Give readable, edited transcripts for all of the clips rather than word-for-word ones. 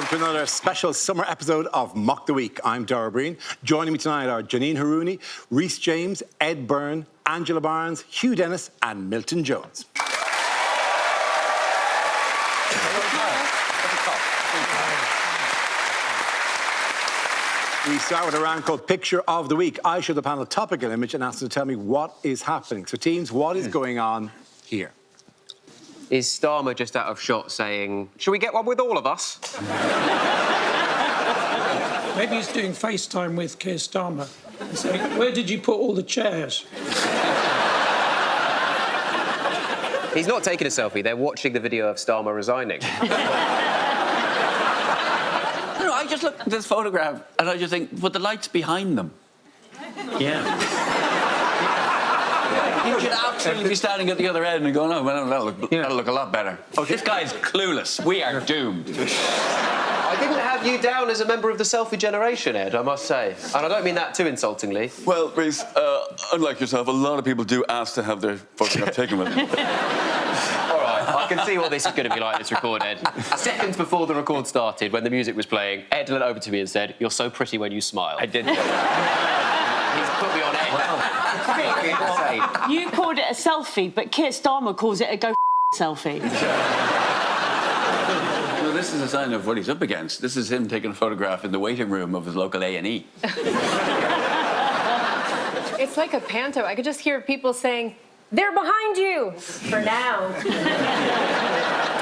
welcome to another special summer episode of Mock the Week. I'm Dara Breen. Joining me tonight are Janine Harouni, Rhys James, Ed Byrne, Angela Barnes, Hugh Dennis and Milton Jones. We start with a round called Picture of the Week. I show the panel a topical image and ask them to tell me what is happening. So teams, what is going on here? Is Starmer just out of shot saying, "Shall we get one with all of us?" Maybe he's doing FaceTime with Keir Starmer and saying, "Where did you put all the chairs?" He's not taking a selfie, they're watching the video of Starmer resigning. I just look at this photograph and I just think, but the light's behind them. Yeah. You should absolutely be standing at the other end and going, "Oh, well, that'll look a lot better." Okay. This guy's clueless. We are doomed. I didn't have you down as a member of the selfie generation, Ed, I must say. And I don't mean that too insultingly. Well, Rhys, unlike yourself, a lot of people do ask to have their photograph taken with them. All right, I can see what this is going to be like, this record, Ed. Seconds before the record started, when the music was playing, Ed leant over to me and said, "You're so pretty when you smile." I did. He's put me on edge. Wow. You called it a selfie, but Keir Starmer calls it a go selfie. Well, this is a sign of what he's up against. This is him taking a photograph in the waiting room of his local A&E. It's like a panto. I could just hear people saying, "They're behind you," for now.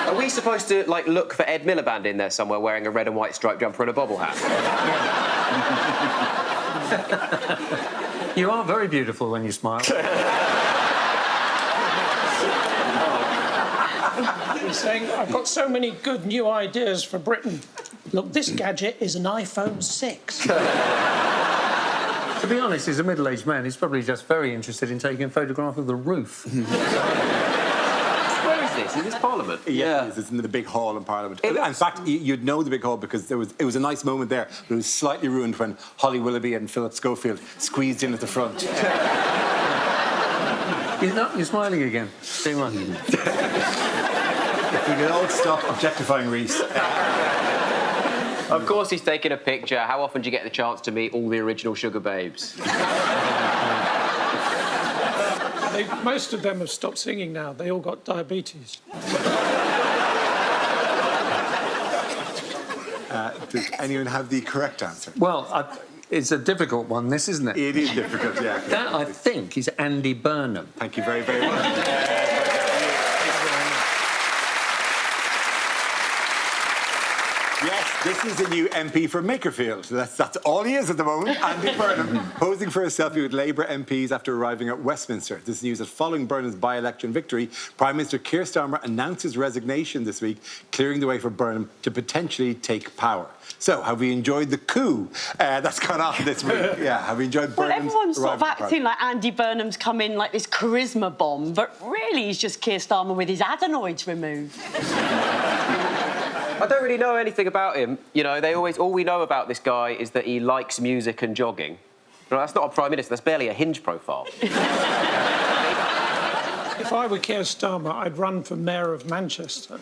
Are we supposed to, like, look for Ed Miliband in there somewhere wearing a red and white striped jumper and a bobble hat? You are very beautiful when you smile. He's saying, "I've got so many good new ideas for Britain. Look, this gadget is an iPhone 6. To be honest, he's a middle-aged man. He's probably just very interested in taking a photograph of the roof. Where is this? Is this Parliament? Yeah, it's in the big hall in Parliament. In fact, you'd know the big hall because it was a nice moment there, but it was slightly ruined when Holly Willoughby and Philip Schofield squeezed in at the front. You're smiling again. Too much. If we could all stop objectifying Rhys. Of course he's taking a picture. How often do you get the chance to meet all the original Sugar Babes? Most of them have stopped singing now. They all got diabetes. Does anyone have the correct answer? Well, it's a difficult one, this, isn't it? It is difficult, yeah. That, I think, is Andy Burnham. Thank you very, very much. Yes, this is the new MP for Makerfield. That's all he is at the moment. Andy Burnham, posing for a selfie with Labour MPs after arriving at Westminster. This news that following Burnham's by-election victory, Prime Minister Keir Starmer announced his resignation this week, clearing the way for Burnham to potentially take power. So, have we enjoyed the coup that's gone on this week? Yeah, have we enjoyed Burnham's everyone's sort of arrival? acting like Andy Burnham's come in like this charisma bomb, but really he's just Keir Starmer with his adenoids removed. I don't really know anything about him. You know, all we know about this guy is that he likes music and jogging. But that's not a Prime Minister, that's barely a Hinge profile. If I were Keir Starmer, I'd run for Mayor of Manchester.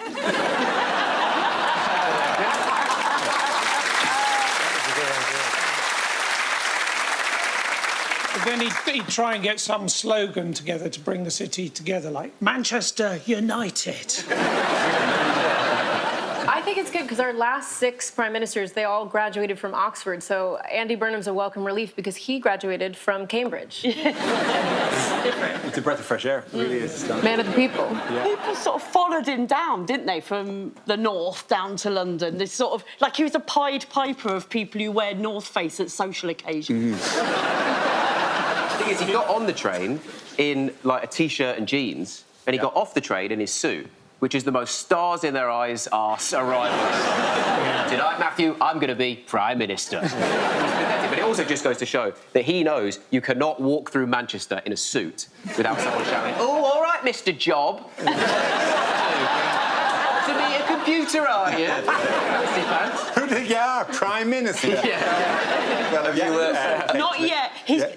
But then he'd try and get some slogan together to bring the city together, like Manchester United. I think it's good because our last 6 prime ministers, they all graduated from Oxford. So Andy Burnham's a welcome relief because he graduated from Cambridge. It's a breath of fresh air, it really is. Man of the people. Yeah. People sort of followed him down, didn't they, from the north down to London. This sort of, like he was a Pied Piper of people who wear North Face at social occasions. The thing is, he got on the train in, like, a T-shirt and jeans, and he got off the train in his suit, which is the most stars in their eyes arse arrival. Tonight, Matthew, I'm going to be Prime Minister. But it also just goes to show that he knows you cannot walk through Manchester in a suit without someone shouting, "Oh, all right, Mr. Job." To be a computer, are you? Who did you are? Prime Minister. Well, have you, Not yet.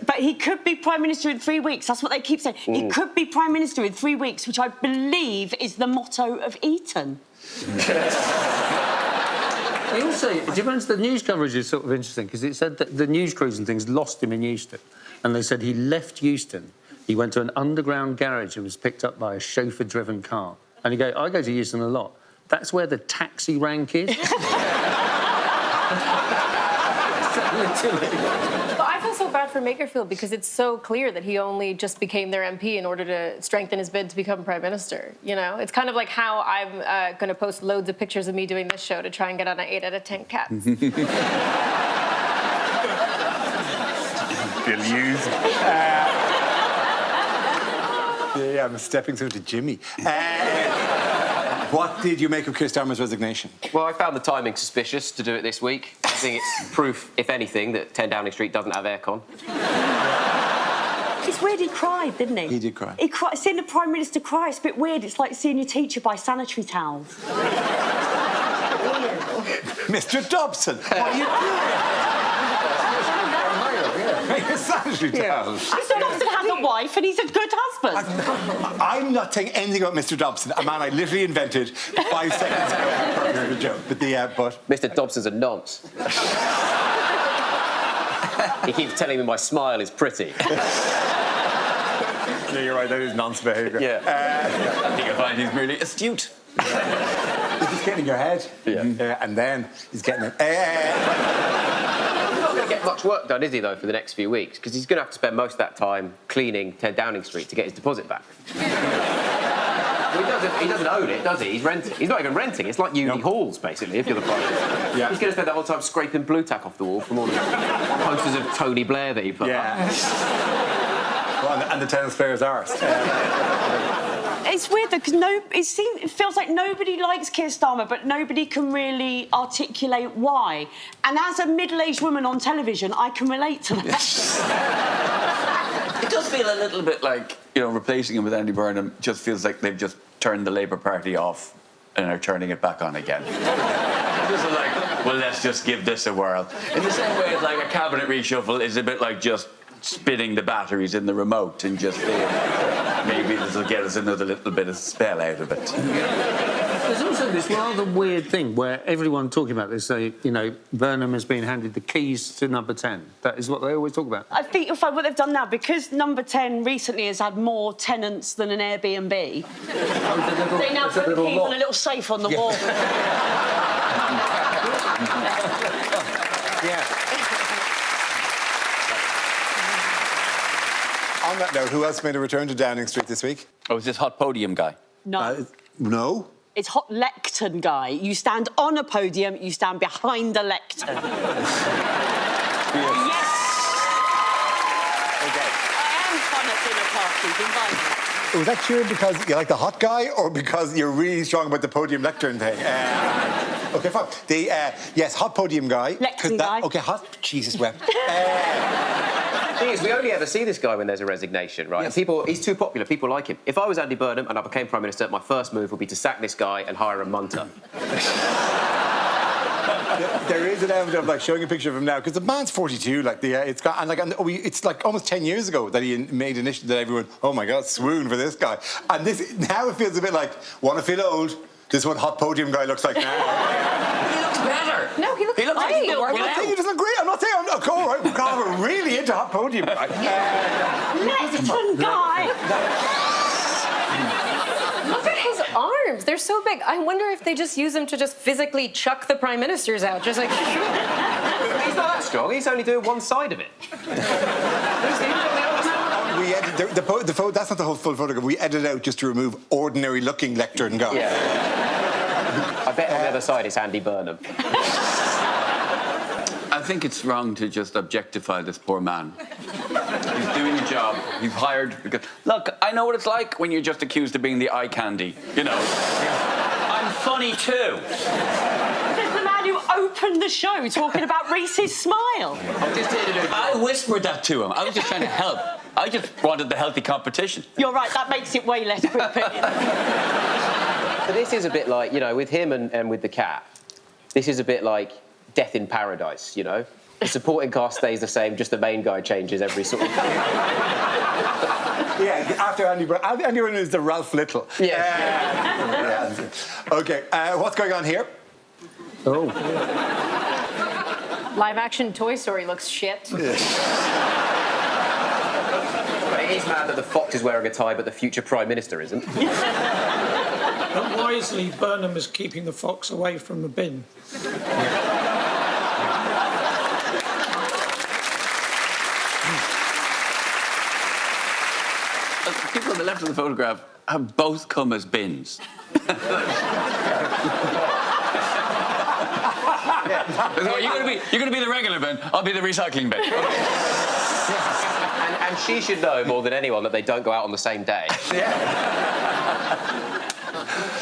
But he could be Prime Minister in 3 weeks. That's what they keep saying. He could be Prime Minister in 3 weeks, which I believe is the motto of Eton. He also, do you remember the news coverage is sort of interesting because it said that the news crews and things lost him in Euston, and they said he left Euston. He went to an underground garage and was picked up by a chauffeur-driven car. And he goes, I go to Euston a lot. That's where the taxi rank is. But I feel so bad for Makerfield because it's so clear that he only just became their MP in order to strengthen his bid to become Prime Minister, you know? It's kind of like how I'm going to post loads of pictures of me doing this show to try and get on an 8 out of 10 cats. Still used. Yeah, I'm stepping through to Jimmy. What did you make of Keir Starmer's resignation? Well, I found the timing suspicious to do it this week. I think it's proof, if anything, that 10 Downing Street doesn't have aircon. It's weird he cried, didn't he? He did cry. He cried. Seeing the Prime Minister cry, it's a bit weird. It's like seeing your teacher buy sanitary towels. Mr. Dobson, what are you doing? Sanitary towels. Mr. Dobson has a wife and he's a good husband. I'm not saying anything about Mr. Dobson, a man I literally invented 5 seconds ago. Of a joke. But Mr. Dobson's a nonce. He keeps telling me my smile is pretty. Yeah, you're right, that is nonce behaviour. Yeah. I think I find he's merely astute. He's getting in your head. Yeah. And then he's getting it. He's not going to get much work done, is he, though, for the next few weeks? Because he's going to have to spend most of that time cleaning 10 Downing Street to get his deposit back. Well, he doesn't own it, does he? He's renting. He's not even renting. It's like uni halls, basically, if you're the Prime Minister. Yeah. He's going to spend the whole time scraping blue tack off the wall from all the posters of Tony Blair that he put up. Well, and the tennis player's arse. It's weird though, because it feels like nobody likes Keir Starmer, but nobody can really articulate why. And as a middle-aged woman on television, I can relate to that. It does feel a little bit like, you know, replacing him with Andy Burnham just feels like they've just turned the Labour Party off and are turning it back on again. Just like, well, let's just give this a whirl. In the same way as like a cabinet reshuffle is a bit like just spinning the batteries in the remote and just maybe this will get us another little bit of spell out of it. There's also this rather weird thing where everyone talking about this, you know, Burnham has been handed the keys to number 10. That is what they always talk about. I think what they've done now, because number 10 recently has had more tenants than an Airbnb, they now put the keys on a little safe on the wall. Yeah. On that note, who else made a return to Downing Street this week? Oh, is this hot podium guy? No. No. It's hot lectern guy. You stand on a podium, you stand behind a lectern. Yes. Okay. I am fun at dinner parties, invite me. Was that cheering because you like the hot guy or because you're really strong about the podium lectern thing? Okay, fine. Yes, hot podium guy. Lectern guy. Okay, hot. Jesus wept. The thing is, we only ever see this guy when there's a resignation, right? Yes. And he's too popular. People like him. If I was Andy Burnham and I became Prime Minister, my first move would be to sack this guy and hire a munter. There is an element of like showing a picture of him now because the man's 42. Like it's got it's like almost 10 years ago that he made an issue that everyone, oh my God, swoon for this guy. And this now it feels a bit like, want to feel old? This is what hot podium guy looks like now. He looks better. No, he looks He looks like great. he's I'm not saying he doesn't agree. I'm not saying I'm not all right. God, we're really into hot podium guy. Lectern guy! Look at his arms. They're so big. I wonder if they just use them to just physically chuck the Prime Ministers out. Just like... He's not that strong. He's only doing one side of it. We edited that's not the whole full photograph. We edited out just to remove ordinary-looking lectern guy. Yeah. I bet on the other side it's Andy Burnham. I think it's wrong to just objectify this poor man. He's doing a job. He's hired because... Look, I know what it's like when you're just accused of being the eye candy, you know. I'm funny too. This is the man who opened the show talking about Rhys's smile. I whispered that to him. I was just trying to help. I just wanted the healthy competition. You're right, that makes it way less creepy. But this is a bit like, you know, with him and with the cat, this is a bit like Death in Paradise, you know? The supporting cast stays the same, just the main guy changes every sort of... Yeah, after Andy Burnham is the Ralph Little. Yeah. Okay, what's going on here? Oh. Live-action Toy Story looks shit. But it is mad that the fox is wearing a tie, but the future Prime Minister isn't. But wisely, Burnham is keeping the fox away from the bin. People on the left of the photograph have both come as bins. You're gonna be the regular bin. I'll be the recycling bin. And she should know more than anyone that they don't go out on the same day.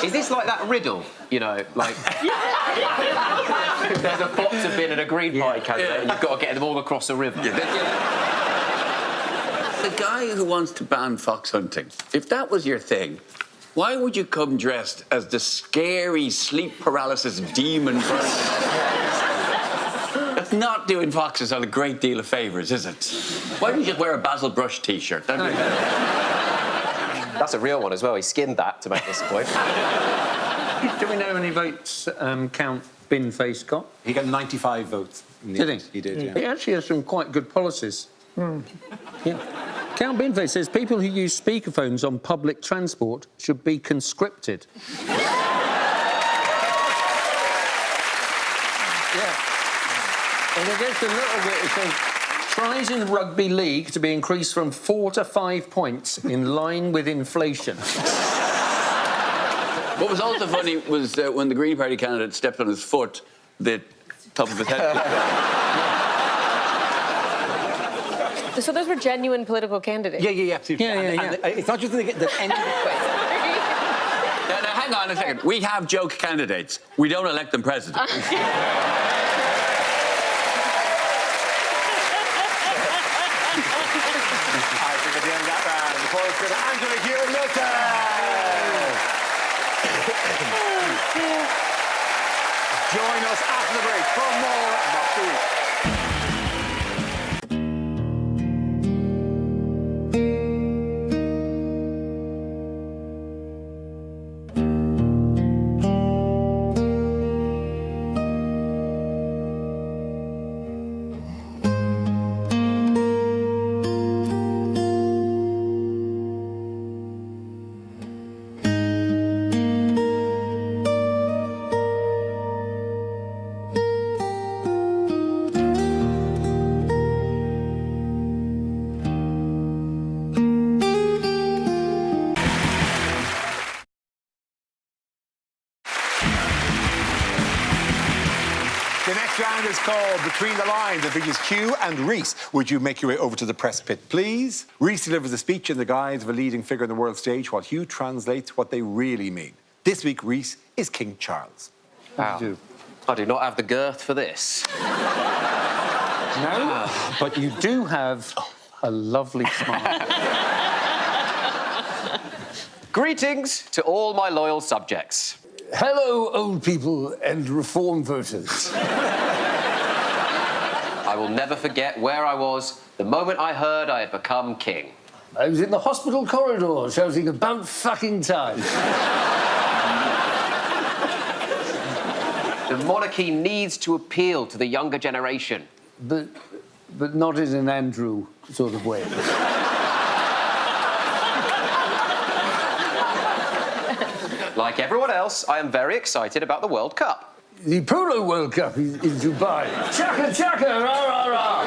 Is this like that riddle? You know, like there's a fox, a bin, and a Green Party candidate, and you've got to get them all across the river. The guy who wants to ban fox hunting, if that was your thing, why would you come dressed as the scary sleep paralysis demon person? That's not doing foxes a great deal of favours, is it? Why don't you just wear a Basil Brush T-shirt? That's a real one as well. He skinned that to make this point. Do we know how many votes Count Binface got? He got 95 votes. Did he? He did, yeah. He actually has some quite good policies. Yeah. Count Binface says people who use speakerphones on public transport should be conscripted. Yeah. And it gets a little bit, it says, tries in rugby league to be increased from 4 to 5 points in line with inflation. What was also funny was when the Green Party candidate stepped on his foot, the top of his head. So those were genuine political candidates. Yeah, absolutely. Yeah. And it's not just the end of the face. Now, hang on a second. We have joke candidates. We don't elect them president. I think at the end of that round, the poll is to Angela Hewitt-Milton. Join us after the break for more Mock the Week. The next round is called Between the Lines. It features Q and Rhys. Would you make your way over to the press pit, please? Rhys delivers a speech in the guise of a leading figure on the world stage while Hugh translates what they really mean. This week, Rhys is King Charles. Wow. I do not have the girth for this. No, but you do have a lovely smile. Greetings to all my loyal subjects. Hello, old people and reform voters. I will never forget where I was the moment I heard I had become king. I was in the hospital corridor shouting about fucking time. The monarchy needs to appeal to the younger generation. But not in an Andrew sort of way. Like everyone else, I am very excited about the World Cup. The Polo World Cup is in Dubai. Chaka chaka, rah rah rah.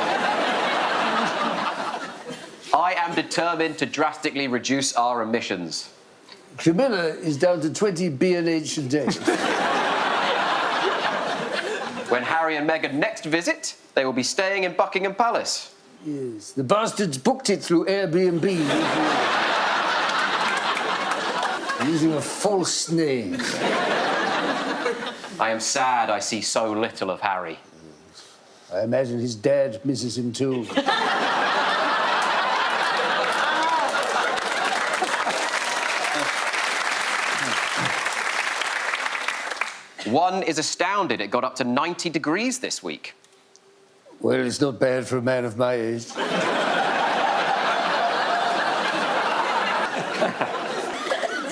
I am determined to drastically reduce our emissions. Camilla is down to 20 B&H a day. When Harry and Meghan next visit, they will be staying in Buckingham Palace. Yes, the bastards booked it through Airbnb. Using a false name. I am sad I see so little of Harry. I imagine his dad misses him too. One is astounded it got up to 90 degrees this week. Well, it's not bad for a man of my age.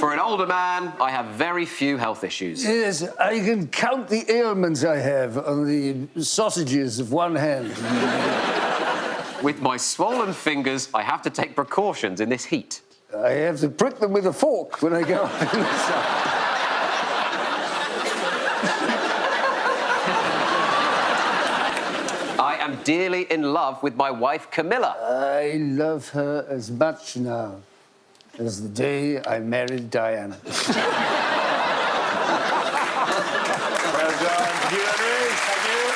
For an older man, I have very few health issues. Yes, I can count the ailments I have on the sausages of one hand. With my swollen fingers, I have to take precautions in this heat. I have to prick them with a fork when I go inside. I am dearly in love with my wife, Camilla. I love her as much now as the day I married Diana. Well done, you and Rhys. Thank you.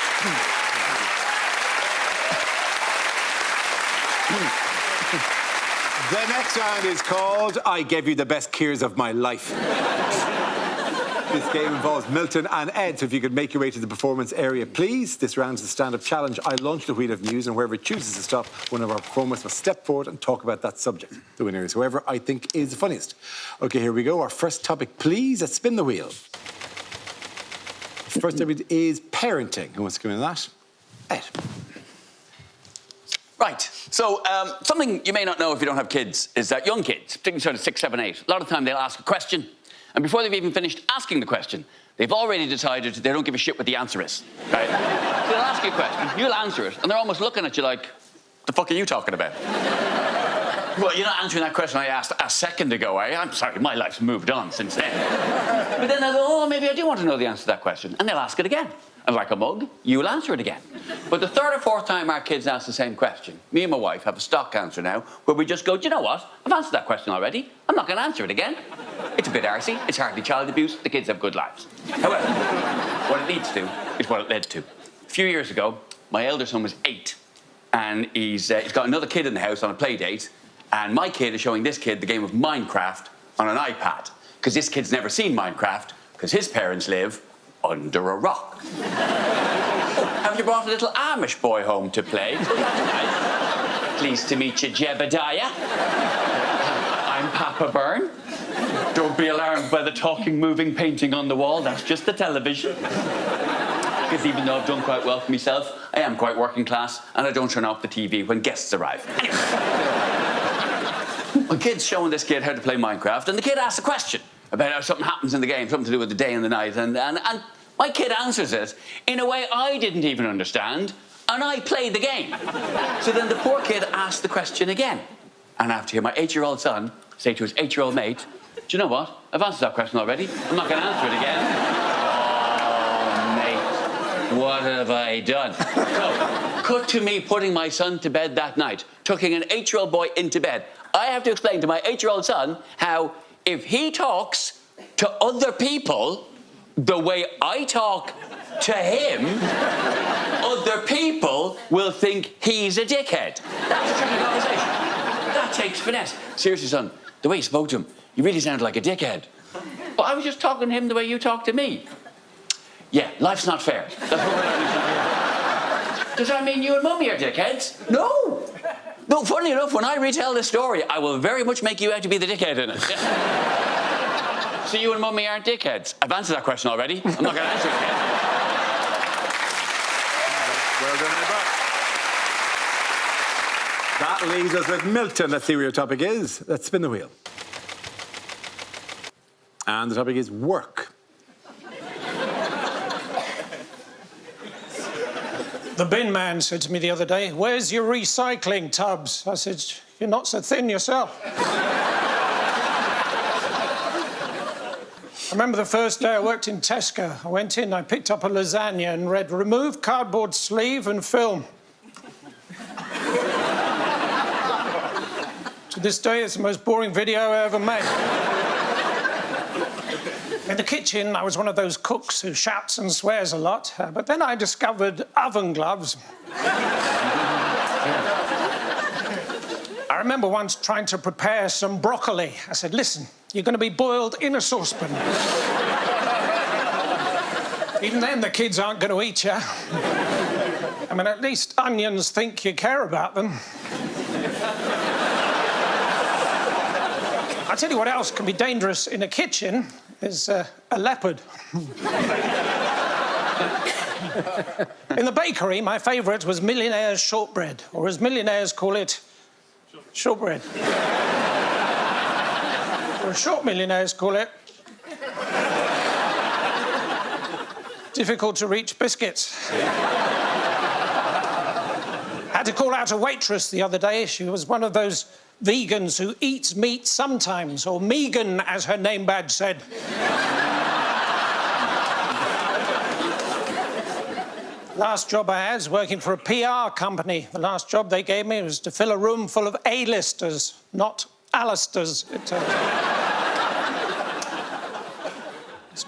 The next round is called I Gave You the Best Cures of My Life. This game involves Milton and Ed, so if you could make your way to the performance area, please. This round is a stand-up challenge. I launch the wheel of news, and whoever chooses to stop, one of our performers must step forward and talk about that subject. The winner is whoever I think is the funniest. OK, here we go. Our first topic, please. Let's spin the wheel. First topic is parenting. Who wants to come in on that? Ed. Right. So, something you may not know if you don't have kids is that young kids, particularly sort of 6, 7, 8, a lot of time they'll ask a question, and before they've even finished asking the question, they've already decided they don't give a shit what the answer is, right? So they'll ask you a question, you'll answer it, and they're almost looking at you like, the fuck are you talking about? Well, you're not answering that question I asked a second ago, are you? I'm sorry, my life's moved on since then. But then they'll go, oh, maybe I do want to know the answer to that question, and they'll ask it again. And like a mug, you'll answer it again. But the third or fourth time our kids ask the same question, me and my wife have a stock answer now where we just go, do you know what? I've answered that question already. I'm not going to answer it again. It's a bit arsey. It's hardly child abuse. The kids have good lives. However, what it leads to is what it led to. A few years ago, my elder son was 8, and he's got another kid in the house on a play date, and my kid is showing this kid the game of Minecraft on an iPad, because this kid's never seen Minecraft, because his parents live under a rock. Oh, have you brought a little Amish boy home to play? Pleased to meet you, Jebediah. I'm Papa Byrne. Don't be alarmed by the talking, moving painting on the wall. That's just the television. Because even though I've done quite well for myself, I am quite working class, and I don't turn off the TV when guests arrive. Anyway. My kid's showing this kid how to play Minecraft, and the kid asks a question about how something happens in the game, something to do with the day and the night, and my kid answers it in a way I didn't even understand, and I played the game. So then the poor kid asked the question again, and I have to hear my 8-year-old son say to his 8-year-old mate, do you know what? I've answered that question already. I'm not going to answer it again. Oh, mate, what have I done? So, cut to me putting my son to bed that night, tucking an 8-year-old boy into bed. I have to explain to my 8-year-old son how if he talks to other people the way I talk to him, other people will think he's a dickhead. That's a tricky conversation. That takes finesse. Seriously, son, the way you spoke to him, you really sounded like a dickhead. But I was just talking to him the way you talk to me. Yeah, life's not fair. That's what we're learning. Does that mean you and Mummy are dickheads? No. No, funny enough, when I retell this story, I will very much make you out to be the dickhead in it. So you and Mummy aren't dickheads? I've answered that question already. I'm not going to answer it again. Well done, Ed. That leaves us with Milton. Let's see what your topic is. Let's spin the wheel. And the topic is work. The bin man said to me the other day, where's your recycling tubs? I said, you're not so thin yourself. I remember the first day I worked in Tesco. I went in, I picked up a lasagna and read, remove cardboard sleeve and film. To this day, it's the most boring video I ever made. In the kitchen, I was one of those cooks who shouts and swears a lot, but then I discovered oven gloves. I remember once trying to prepare some broccoli. I said, listen, you're going to be boiled in a saucepan. Even then, the kids aren't going to eat you. I mean, at least onions think you care about them. I'll tell you what else can be dangerous in a kitchen is a leopard. In the bakery, my favourite was Millionaire's shortbread, or as millionaires call it, shortbread. We're short millionaires, call it. Difficult to reach biscuits. Had to call out a waitress the other day. She was one of those vegans who eats meat sometimes, or Megan, as her name badge said. Last job I had was working for a PR company. The last job they gave me was to fill a room full of A-listers, not Alisters, it turns out.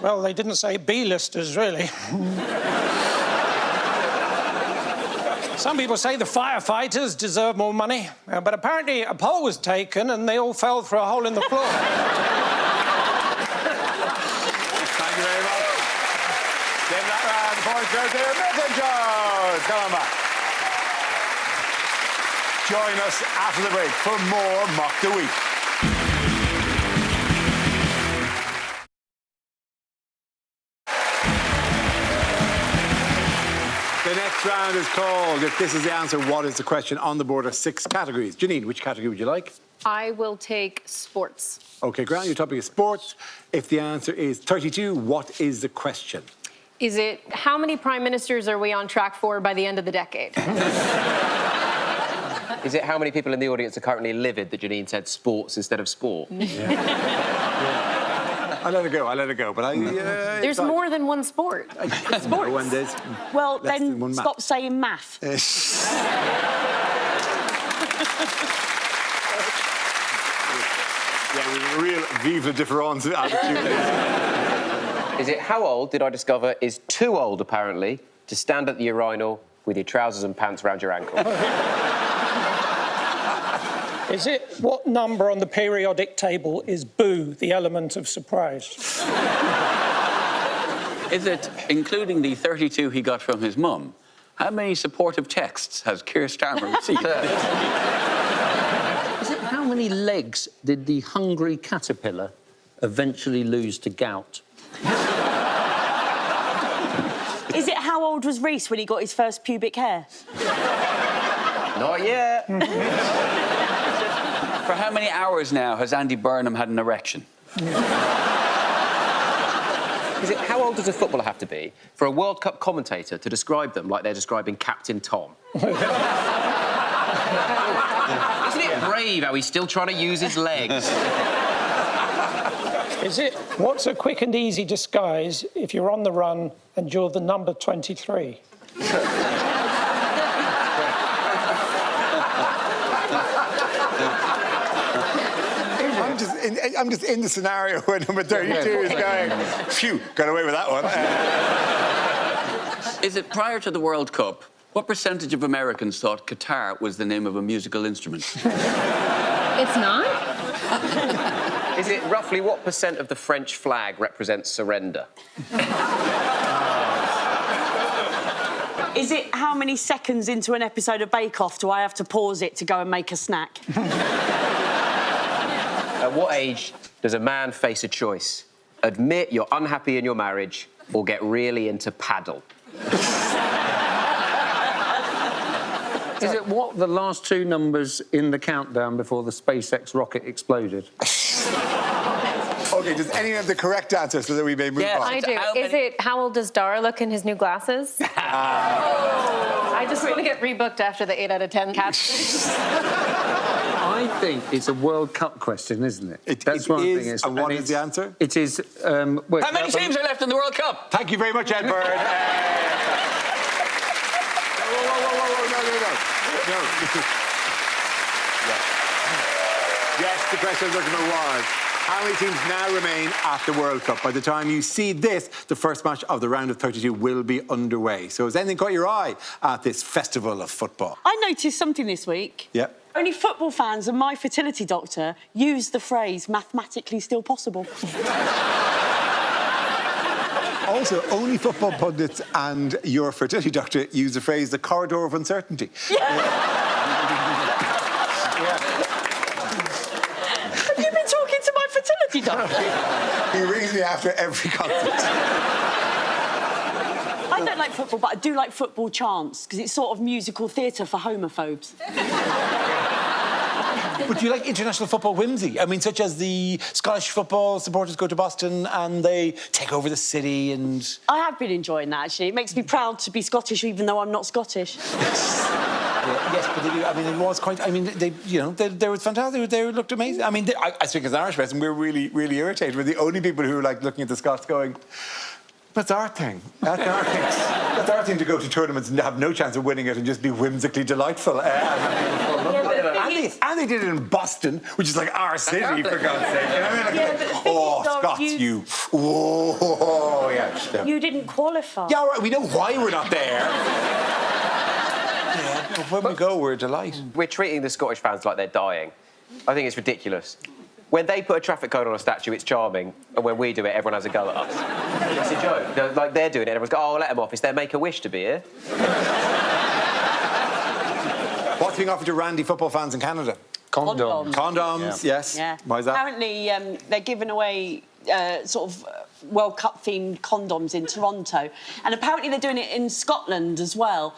Well, they didn't say B-listers, really. Some people say the firefighters deserve more money, but apparently a poll was taken and they all fell through a hole in the floor. Thank you very much. Give that round. The points go to Milton Jones. Come on back. Join us after the break for more Mock the Week. The next round is called If This Is the Answer, What is the Question? On the board are 6 categories. Janine, which category would you like? I will take sports. OK, Grant, your topic is sports. If the answer is 32, what is the question? Is it how many prime ministers are we on track for by the end of the decade? Is it how many people in the audience are currently livid that Janine said sports instead of sport? I let it go, but I... There's more than one sport. Sports. When there's Well, less than then one stop saying math. Yeah, with a real vive la différence attitude. Is it how old did I discover is too old, apparently, to stand at the urinal with your trousers and pants around your ankle? Is it what number on the periodic table is boo, the element of surprise? Is it, including the 32 he got from his mum, how many supportive texts has Keir Starmer received? Is it how many legs did the hungry caterpillar eventually lose to gout? Is it how old was Rhys when he got his first pubic hair? Not yet. For how many hours now has Andy Burnham had an erection? Is it how old does a footballer have to be for a World Cup commentator to describe them like they're describing Captain Tom? Isn't it brave how he's still trying to use his legs? Is it what's a quick and easy disguise if you're on the run and you're the number 23? I'm just in the scenario where number 32 is going, phew, got away with that one. Is it prior to the World Cup, what percentage of Americans thought guitar was the name of a musical instrument? It's not? Is it roughly what % of the French flag represents surrender? Is it how many seconds into an episode of Bake Off do I have to pause it to go and make a snack? At what age does a man face a choice? Admit you're unhappy in your marriage or get really into paddle? Is it what the last 2 numbers in the countdown before the SpaceX rocket exploded? OK, does anyone have the correct answer so that we may move on? I do. Is it how old does Dara look in his new glasses? I just want to get rebooked after the 8 out of 10 catch. I think it's a World Cup question, isn't it? It is, and what is the answer? It is... how many teams are left in the World Cup? Thank you very much, Ed Byrne. No. Yes, the question I was looking for was, how many teams now remain at the World Cup? By the time you see this, the first match of the round of 32 will be underway. So has anything caught your eye at this festival of football? I noticed something this week. Yeah. Only football fans and my fertility doctor use the phrase mathematically still possible. Also, only football pundits and your fertility doctor use the phrase the corridor of uncertainty. Have you been talking to my fertility doctor? He rings me after every concert. I don't like football, but I do like football chants, because it's sort of musical theatre for homophobes. But do you like international football whimsy? I mean, such as the Scottish football supporters go to Boston and they take over the city and... I have been enjoying that, actually. It makes me proud to be Scottish, even though I'm not Scottish. Yes, but they do. I mean, it was quite... I mean, they were fantastic. They looked amazing. I mean, I speak as an Irish person, we were really, really irritated. We're the only people who were, like, looking at the Scots going... That's our thing. That's our thing. That's our thing to go to tournaments and have no chance of winning it and just be whimsically delightful. And they did it in Boston, which is like our city, for God's sake. You know what I mean? Scots, you... Oh, yeah. You didn't qualify. Yeah, all right, we know why we're not there. Yeah, but when we go, we're a delight. We're treating the Scottish fans like they're dying. I think it's ridiculous. When they put a traffic code on a statue, it's charming, and when we do it, everyone has a go at us. It's a joke. They're doing it, everyone's going, oh, let them off. It's their make-a-wish to be here. What's being offered to randy football fans in Canada? Condoms. Condoms, yes. Yeah. Why is that? Apparently, they're giving away sort of World Cup-themed condoms in Toronto. And apparently they're doing it in Scotland as well.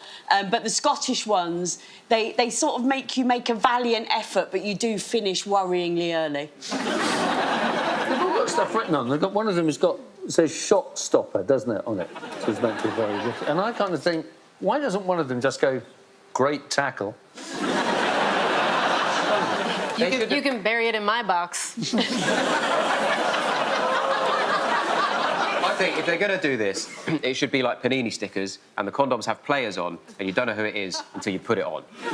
But the Scottish ones, they sort of make you make a valiant effort, but you do finish worryingly early. They've all got stuff written on them. They've got, one of them has got, it says shot stopper, doesn't it, on it? So it's meant to be very risky. And I kind of think, why doesn't one of them just go, great tackle? You can bury it in my box. I think if they're going to do this, it should be like Panini stickers, and the condoms have players on, and you don't know who it is until you put it on. You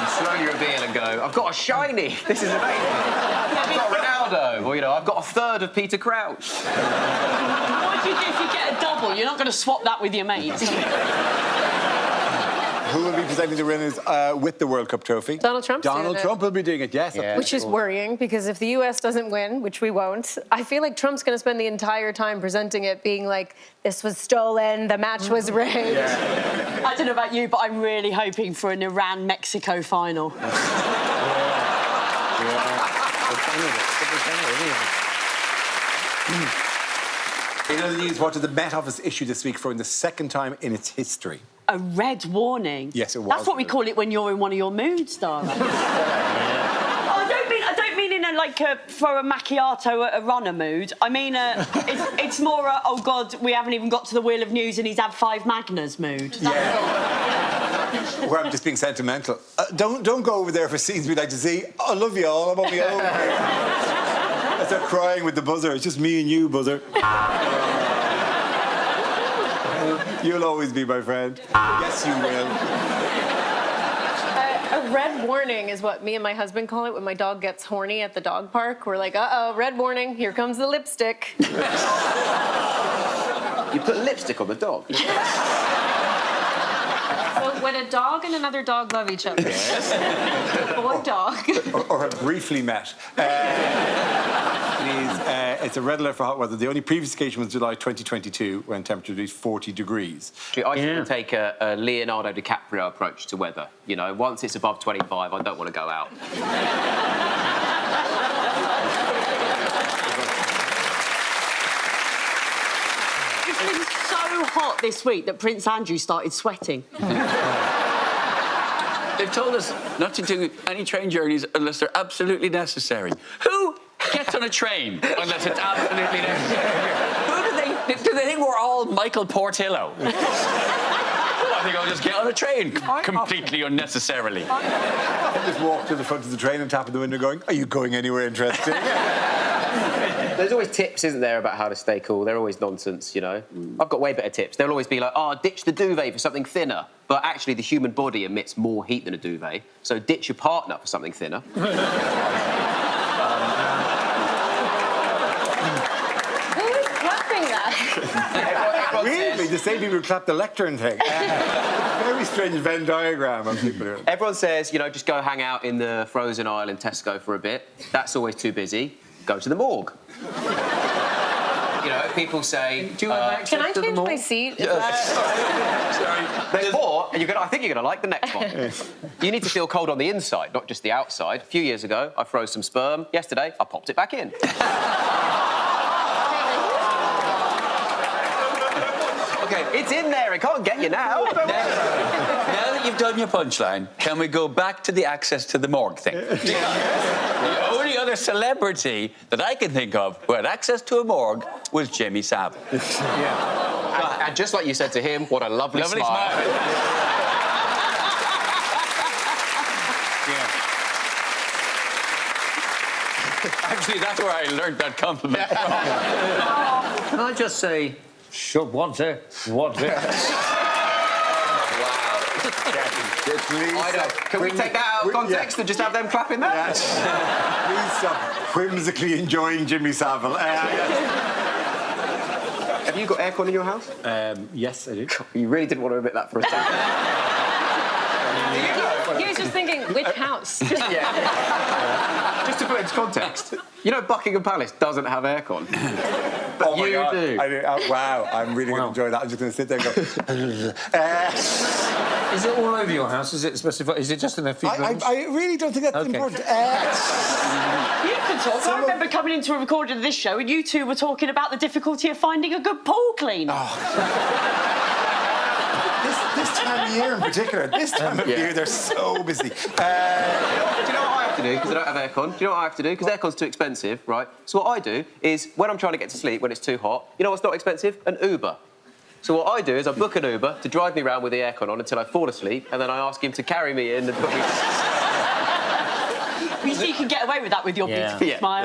slowly reveal and go, I've got a shiny. This is amazing. I've got Ronaldo. Or, I've got a third of Peter Crouch. What do you do if you get a double? You're not going to swap that with your mates. Who will be presenting the winners with the World Cup trophy? Donald Trump's doing Donald it. Trump will be doing it, yes. Yeah. Which is worrying, because if the US doesn't win, which we won't, I feel like Trump's going to spend the entire time presenting it being like, this was stolen, the match was rigged. I don't know about you, but I'm really hoping for an Iran-Mexico final. In other news, what did the Met Office issue this week for the second time in its history? A red warning. Yes, it was. That's what we call it when you're in one of your moods, darling. I don't mean in for a macchiato at a runner mood. I mean, it's more a, oh God, we haven't even got to the wheel of news and he's had 5 Magners mood. Where I'm just being sentimental. Don't go over there for scenes we'd like to see. I love you all. I'm on my own. I start crying with the buzzer. It's just me and you, buzzer. You'll always be my friend. Yes, you will. A red warning is what me and my husband call it when my dog gets horny at the dog park. We're like, uh-oh, red warning, here comes the lipstick. You put lipstick on the dog? So when a dog and another dog love each other, boy dog. Or have briefly met. It's a red alert for hot weather. The only previous occasion was July 2022 when temperature reached 40 degrees. I should take a Leonardo DiCaprio approach to weather. Once it's above 25, I don't want to go out. It's been so hot this week that Prince Andrew started sweating. They've told us not to do any train journeys unless they're absolutely necessary. Who gets on a train unless it's absolutely necessary? Do they think we're all Michael Portillo? I think I'll just get on a train completely unnecessarily. I just walk to the front of the train and tap at the window going, are you going anywhere interesting? There's always tips, isn't there, about how to stay cool? They're always nonsense, I've got way better tips. They'll always be like, ditch the duvet for something thinner. But actually, the human body emits more heat than a duvet, so ditch your partner for something thinner. Who's clapping that? Weirdly, the same people who clap the lectern thing. Very strange Venn diagram of people doing. Everyone says, just go hang out in the frozen aisle in Tesco for a bit. That's always too busy. Go to the morgue. People say... Do you have access Can I to change them all? my seat? Sorry. Or you're I think you're going to like the next one. You need to feel cold on the inside, not just the outside. A few years ago, I froze some sperm. Yesterday, I popped it back in. Okay, it's in there. It can't get you now. Now that you've done your punchline, can we go back to the access to the morgue thing? The only other celebrity that I can think of who had access to a morgue was Jimmy Savile. And just like you said to him, what a lovely smile. Actually, that's where I learned that compliment from. Can I just say, should want it, want it. Can we take that out of context and just have them clapping that? Please stop whimsically enjoying Jimmy Savile. Have you got aircon in your house? Yes, I do. You really didn't want to admit that for a second. He was just thinking, which house? Just to put it into context, you know Buckingham Palace doesn't have aircon. But Oh my you God. do. I do. Oh, wow, I'm really going to enjoy that. I'm just going to sit there and go... Is it all over your house? Is it specified? Is it just in a few rooms? I really don't think that's important. You can talk. I remember coming into a recording of this show and you two were talking about the difficulty of finding a good pool cleaner. This time of year in particular, this time of year, they're so busy. Do you know what I have to do? Because I don't have aircon. Do you know what I have to do? Because aircon's too expensive, right? So what I do is, when I'm trying to get to sleep, when it's too hot, you know what's not expensive? An Uber. So what I do is I book an Uber to drive me around with the aircon on until I fall asleep, and then I ask him to carry me in and put me... You see, you can get away with that with your beautiful smile.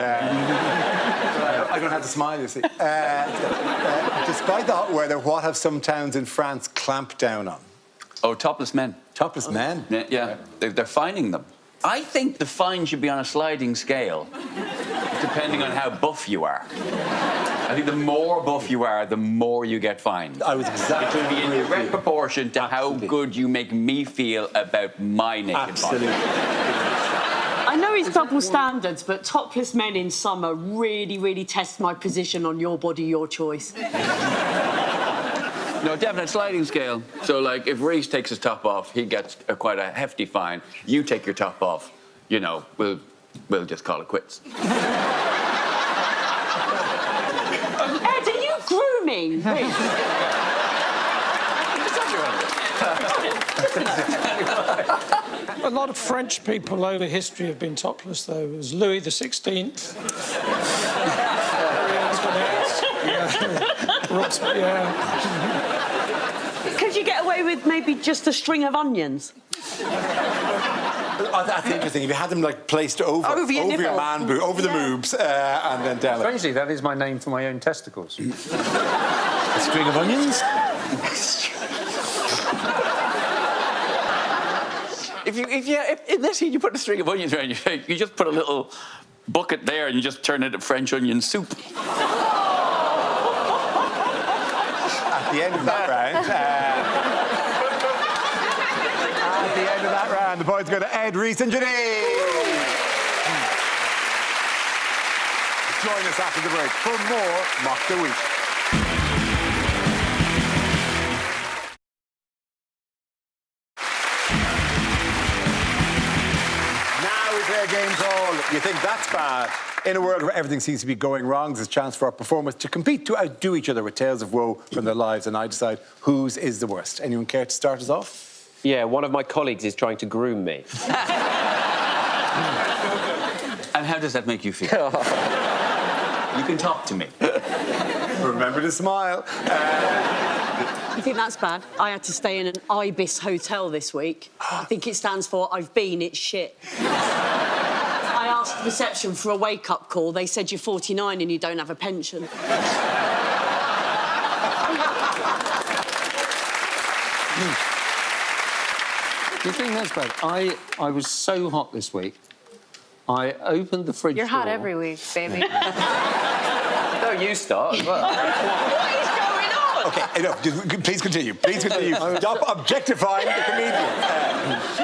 I don't have to smile, you see. Despite the hot weather, what have some towns in France clamped down on? Oh, topless men. Topless men? Yeah, they're fining them. I think the fine should be on a sliding scale, depending on how buff you are. I think the more buff you are, the more you get fined. I was exactly... It should be in direct proportion to how good you make me feel about my naked body. I know it's double standards, but topless men in summer really, really test my position on your body, your choice. No, definite sliding scale. So, like, if Rhys takes his top off, he gets quite a hefty fine. You take your top off, you know, we'll just call it quits. Ed, are you grooming Rhys? A lot of French people over history have been topless, though. It was Louis XVI. Could you get away with maybe just a string of onions? Oh, that's interesting. If you had them like placed over your man boob, over the boobs, and then down. Strangely, that is my name for my own testicles. A string of onions? If in this heat you put a string of onions around your face, you just put a little bucket there and you just turn it into French onion soup. At the end of that round, the points go to Ed, Rhys and Janine. Join us after the break for more Mock the Week. A game called You Think That's Bad. In a world where everything seems to be going wrong, there's a chance for our performers to compete to outdo each other with tales of woe from their lives, and I decide whose is the worst. Anyone care to start us off? Yeah, one of my colleagues is trying to groom me. And how does that make you feel? You can talk to me. Remember to smile. You think that's bad? I had to stay in an Ibis hotel this week. I think it stands for I've been, it's shit. I asked the reception for a wake-up call. They said you're 49 and you don't have a pension. You think that's bad? I was so hot this week. I opened the fridge You're hot door. every week, baby. No, you start. What is going on? OK, enough. Please continue. Please continue. Stop objectifying the comedian.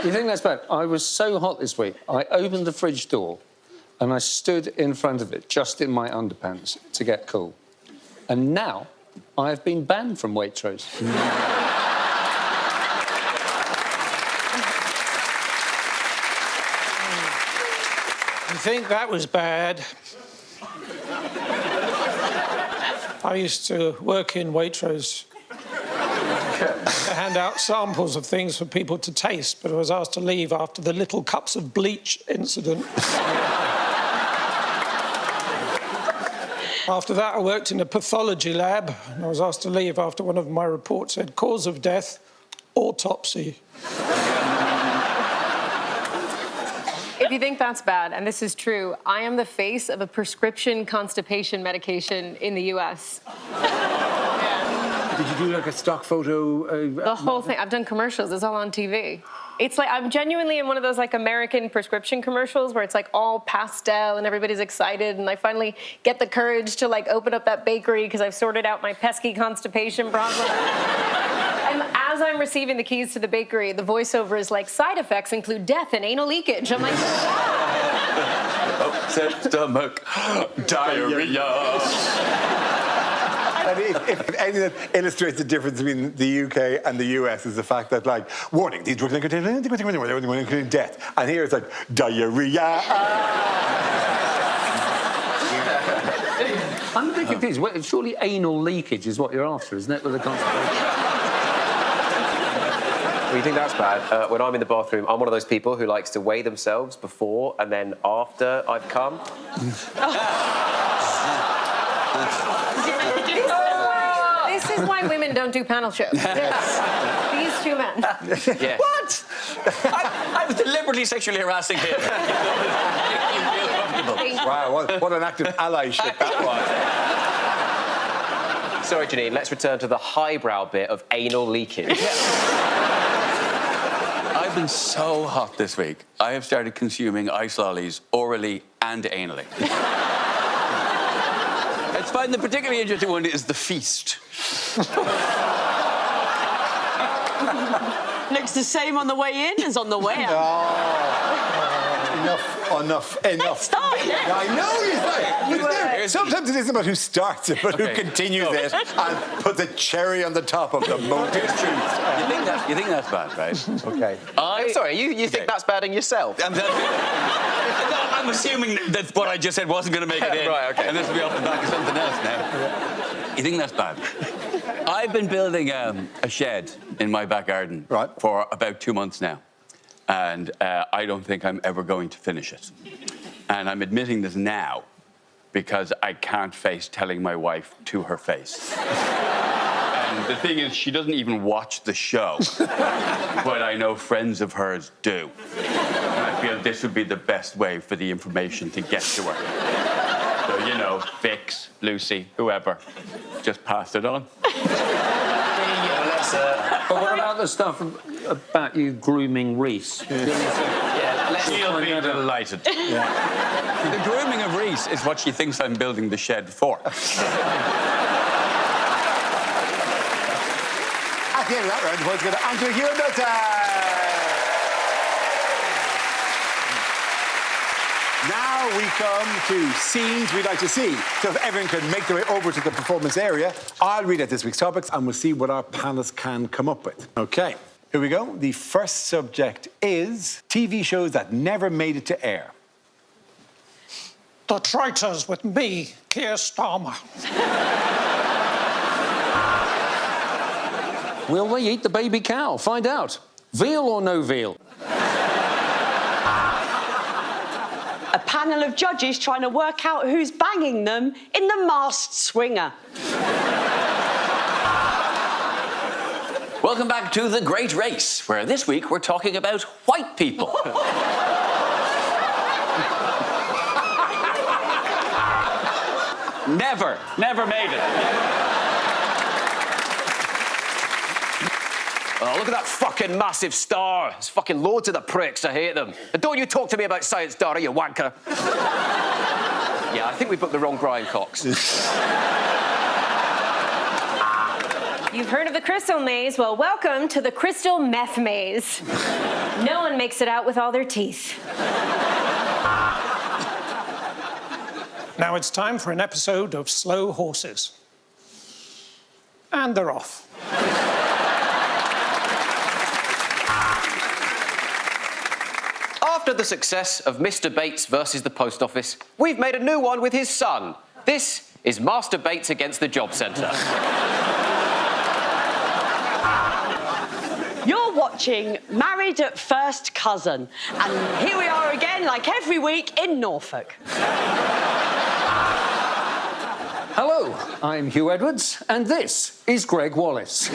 You think that's bad? I was so hot this week. I opened the fridge door and I stood in front of it, just in my underpants, to get cool. And now I have been banned from Waitrose. You think that was bad? I used to work in Waitrose to hand out samples of things for people to taste, but I was asked to leave after the little cups of bleach incident. After that, I worked in a pathology lab, and I was asked to leave after one of my reports said cause of death, autopsy. If you think that's bad, and this is true, I am the face of a prescription constipation medication in the US. Did you do like a stock photo? The whole thing. I've done commercials. It's all on TV. It's like I'm genuinely in one of those like American prescription commercials where it's like all pastel and everybody's excited, and I finally get the courage to like open up that bakery because I've sorted out my pesky constipation problem. And as I'm receiving the keys to the bakery, the voiceover is like, side effects include death and anal leakage. I'm like, Upset stomach, diarrhea. And if anything that illustrates the difference between the UK and the US is the fact that, like, warning, these drugs contain death. And here it's like, diarrhea. I'm a bit confused. Well, surely anal leakage is what you're after, isn't it, with the constipation? Well, you think that's bad? When I'm in the bathroom, I'm one of those people who likes to weigh themselves before and then after I've come. this is why women don't do panel shows. These two men. Yeah. What? I was deliberately sexually harassing him. Wow, what an act of allyship that was. Sorry, Janine, let's return to the highbrow bit of anal leakage. I've been so hot this week. I have started consuming ice lollies orally and anally. It's fine. The particularly interesting one is the feast. Looks the same on the way in as on the way out. Enough. Start, yeah. I know you say. Sometimes it isn't about who starts it, but who continues it and puts the cherry on the top of the molten truth. You think that's bad, right? Okay. I'm sorry, you think that's bad in yourself? I'm assuming that what I just said wasn't going to make it in. Right, okay. And this will be off the back of something else now. You think that's bad? I've been building a shed in my back garden for about 2 months now. And I don't think I'm ever going to finish it. And I'm admitting this now because I can't face telling my wife to her face. And the thing is, she doesn't even watch the show. But I know friends of hers do. And I feel this would be the best way for the information to get to her. So, you know, Vix, Lucy, whoever, just pass it on. But what about the stuff about you grooming Rhys? She'll be delighted. The grooming of Rhys is what she thinks I'm building the shed for. At the end of that round, the points go to Andrew Hewitt. Now we come to scenes we'd like to see. So if everyone can make their way over to the performance area, I'll read out this week's topics and we'll see what our panelists can come up with. OK, here we go. The first subject is TV shows that never made it to air. The Traitors with me, Keir Starmer. Will they eat the baby cow? Find out. Veal or no veal? A panel of judges trying to work out who's banging them in The Masked Swinger. Welcome back to The Great Race, where this week we're talking about white people. Never made it. Oh, look at that fucking massive star. It's fucking loads of the pricks. I hate them. And don't you talk to me about science data, you wanker. Yeah, I think we booked the wrong Brian Cox. You've heard of the crystal maze? Well, welcome to the crystal meth maze. No one makes it out with all their teeth. Now it's time for an episode of Slow Horses. And they're off. After the success of Mr. Bates versus the Post Office, we've made a new one with his son. This is Master Bates against the Job Centre. watching Married at First Cousin. And here we are again, like every week, in Norfolk. Hello, I'm Hugh Edwards, and this is Greg Wallace.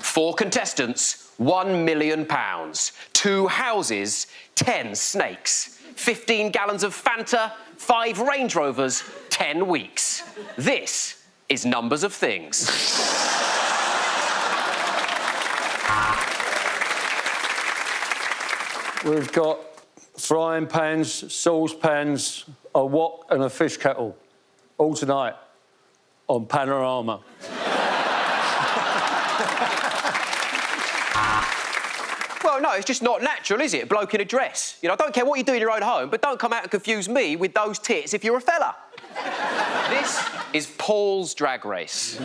4 contestants, £1 million. 2 houses, 10 snakes. 15 gallons of Fanta, 5 Range Rovers, 10 weeks. This is Numbers of Things. We've got frying pans, saucepans, a wok and a fish kettle, all tonight on Panorama. Well, no, it's just not natural, is it? A bloke in a dress. You know, I don't care what you do in your own home, but don't come out and confuse me with those tits if you're a fella. This is Paul's Drag Race.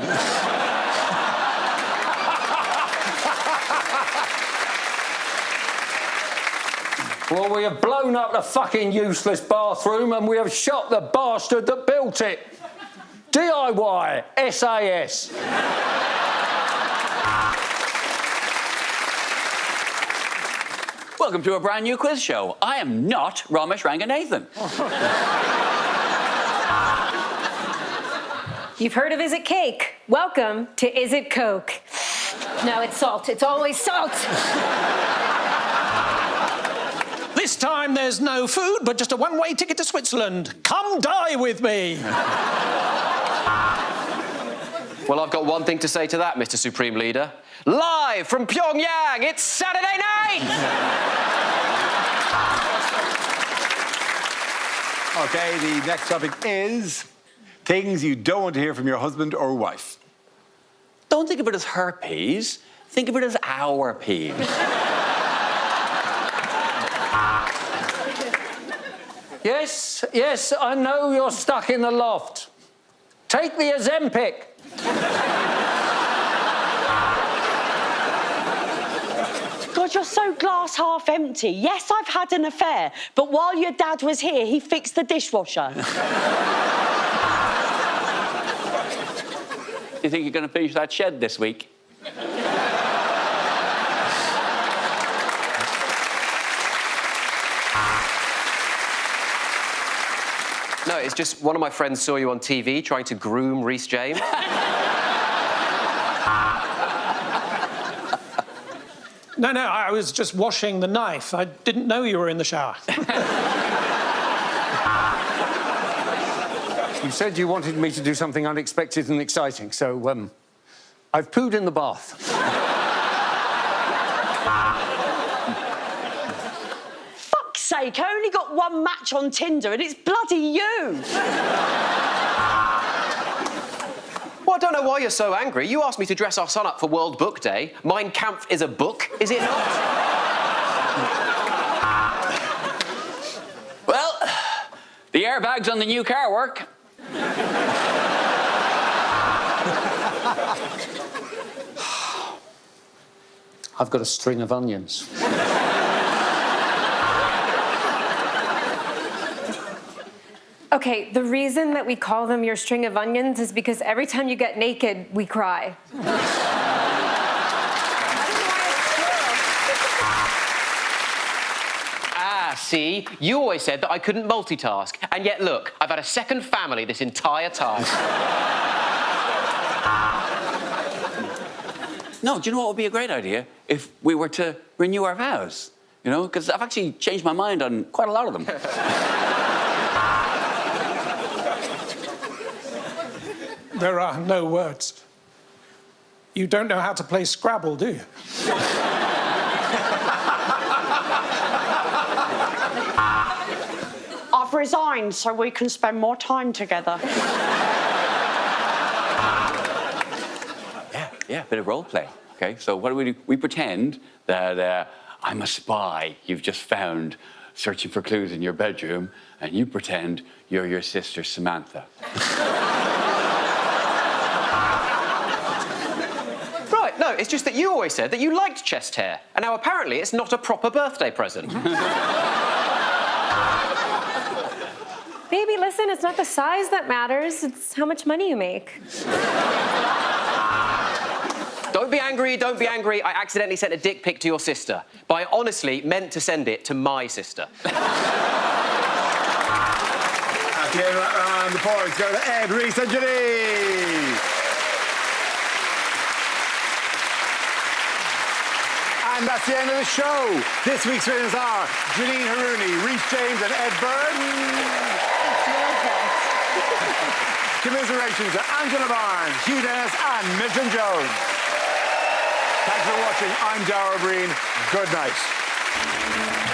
Well, we have blown up the fucking useless bathroom and we have shot the bastard that built it. DIY, SAS. Welcome to a brand new quiz show. I am not Ramesh Ranganathan. You've heard of Is It Cake? Welcome to Is It Coke? No, it's salt. It's always salt. This time there's no food, but just a one-way ticket to Switzerland. Come die with me. Well, I've got one thing to say to that, Mr. Supreme Leader. Live from Pyongyang, it's Saturday night! OK, the next topic is things you don't want to hear from your husband or wife. Don't think of it as her peas. Think of it as our peas. Yes, I know you're stuck in the loft. Take the Ozempic. God, you're so glass half empty. Yes, I've had an affair, but while your dad was here, he fixed the dishwasher. You think you're going to finish that shed this week? No, it's just one of my friends saw you on TV trying to groom Rhys James. No, I was just washing the knife. I didn't know you were in the shower. You said you wanted me to do something unexpected and exciting, so, I've pooed in the bath. Fuck's sake, I only got one match on Tinder and it's bloody you. Well, I don't know why you're so angry. You asked me to dress our son up for World Book Day. Mein Kampf is a book, is it not? Well, the airbags on the new car work. I've got a string of onions. Okay, the reason that we call them your string of onions is because every time you get naked, we cry. Ah, see? You always said that I couldn't multitask. And yet, look, I've had a second family this entire time. No, do you know what would be a great idea? If we were to renew our vows, you know? Because I've actually changed my mind on quite a lot of them. There are no words. You don't know how to play Scrabble, do you? I've resigned so we can spend more time together. Yeah, bit of role play. Okay, so what do? We pretend that I'm a spy you've just found searching for clues in your bedroom, and you pretend you're your sister Samantha. Right, no, it's just that you always said that you liked chest hair. And now apparently it's not a proper birthday present. Baby, listen, it's not the size that matters, it's how much money you make. Don't be angry, don't be angry. I accidentally sent a dick pic to your sister. But I honestly meant to send it to my sister. At the end of that round, the points go to Ed, Rhys and Janine. And that's the end of the show. This week's winners are Janine Harouni, Rhys James and Ed Byrne. Commiserations to Angela Barnes, Hugh Dennis and Milton Jones. Thanks for watching. I'm Dara Breen. Good night.